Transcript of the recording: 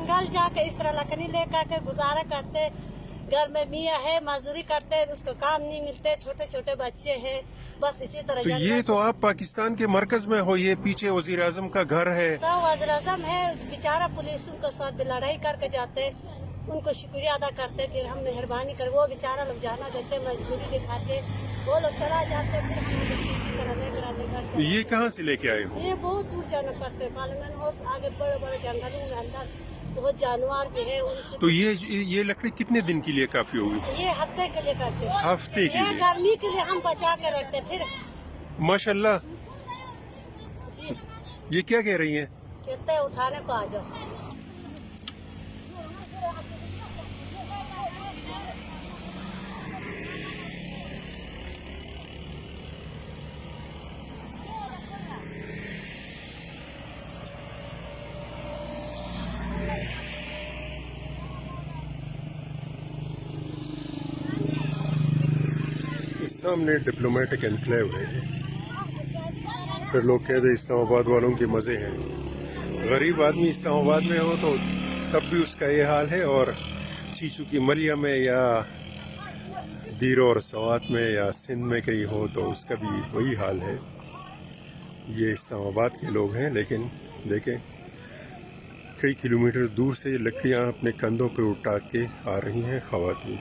जंगल जाके इस तरह लकड़ी लेकर के गुजारा करते, घर में मियाँ है मजदूरी करते, उसको काम नहीं मिलते, छोटे छोटे बच्चे हैं, बस इसी तरह। तो ये तो आप पाकिस्तान के मरकज में हो, ये पीछे वजीर आजम का घर है। तो वज़ीर आज़म है बेचारा, पुलिस उनके साथ भी लड़ाई करके जाते, उनको शुक्रिया अदा करते, फिर हम मेहरबानी कर, वो बेचारा लोग जाना देते, मजबूरी दिखाते, वो लोग चला जाते, फिर हम लोग इसी तरह लेकर तो ये कहाँ से लेके आए हो? ये बहुत दूर जाना पड़ते, पार्लियामेंट हाउस आगे बड़े बड़े जंगलों में अंदर बहुत जानवर भी है उनसे। तो ये लकड़ी कितने दिन के लिए काफी होगी? ये हफ्ते के लिए करते हैं, हफ्ते के ये लिए? गर्मी के लिए हम बचा के रखते हैं। फिर माशाल्लाह। जी ये क्या कह रही हैं? कहते हैं उठाने को आ जाओ। इस सामने डिप्लोमेटिक एनक्लेव है। फिर लोग कहते हैं इस्लामाबाद वालों के मज़े हैं। गरीब आदमी इस्लामाबाद में हो तो तब भी उसका ये हाल है, और चीचू की मलिया में या दीरो और सवात में या सिंध में कहीं हो तो उसका भी वही हाल है। ये इस्लामाबाद के लोग हैं, लेकिन देखें कई किलोमीटर दूर से लकड़ियाँ अपने कंधों पर उठा के आ रही हैं ख़वातीन।